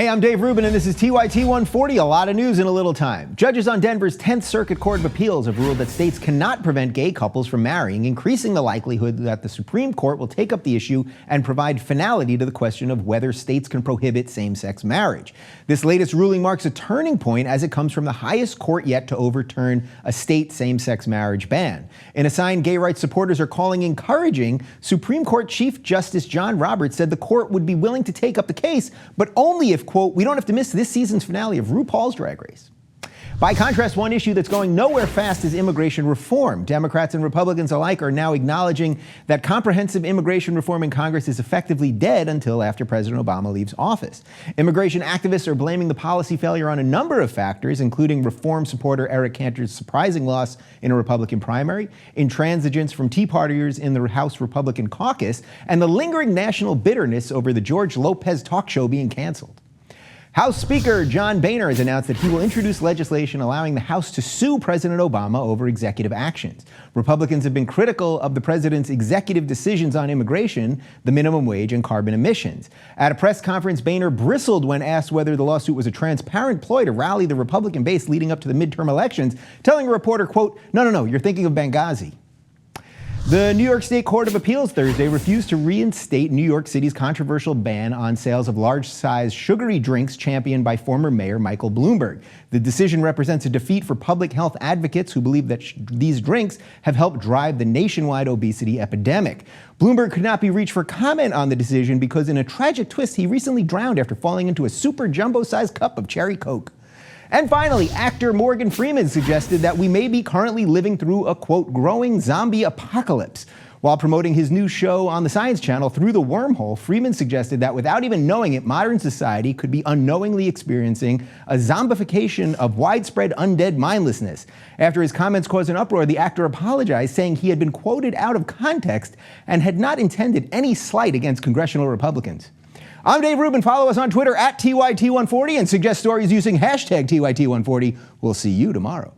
Hey, I'm Dave Rubin, and this is TYT140, a lot of news in a little time. Judges on Denver's 10th Circuit Court of Appeals have ruled that states cannot prevent gay couples from marrying, increasing the likelihood that the Supreme Court will take up the issue and provide finality to the question of whether states can prohibit same-sex marriage. This latest ruling marks a turning point as it comes from the highest court yet to overturn a state same-sex marriage ban. In a sign gay rights supporters are calling encouraging, Supreme Court Chief Justice John Roberts said the court would be willing to take up the case, but only if, quote, we don't have to miss this season's finale of RuPaul's Drag Race. By contrast, one issue that's going nowhere fast is immigration reform. Democrats and Republicans alike are now acknowledging that comprehensive immigration reform in Congress is effectively dead until after President Obama leaves office. Immigration activists are blaming the policy failure on a number of factors, including reform supporter Eric Cantor's surprising loss in a Republican primary, intransigence from Tea Partiers in the House Republican caucus, and the lingering national bitterness over the George Lopez talk show being canceled. House Speaker John Boehner has announced that he will introduce legislation allowing the House to sue President Obama over executive actions. Republicans have been critical of the president's executive decisions on immigration, the minimum wage, and carbon emissions. At a press conference, Boehner bristled when asked whether the lawsuit was a transparent ploy to rally the Republican base leading up to the midterm elections, telling a reporter, quote, no, you're thinking of Benghazi. The New York State Court of Appeals Thursday refused to reinstate New York City's controversial ban on sales of large-sized sugary drinks championed by former Mayor Michael Bloomberg. The decision represents a defeat for public health advocates who believe that these drinks have helped drive the nationwide obesity epidemic. Bloomberg could not be reached for comment on the decision because in a tragic twist, he recently drowned after falling into a super jumbo-sized cup of cherry Coke. And finally, actor Morgan Freeman suggested that we may be currently living through a, quote, growing zombie apocalypse. While promoting his new show on the Science Channel, Through the Wormhole, Freeman suggested that without even knowing it, modern society could be unknowingly experiencing a zombification of widespread undead mindlessness. After his comments caused an uproar, the actor apologized, saying he had been quoted out of context and had not intended any slight against congressional Republicans. I'm Dave Rubin. Follow us on Twitter at TYT140 and suggest stories using hashtag TYT140. We'll see you tomorrow.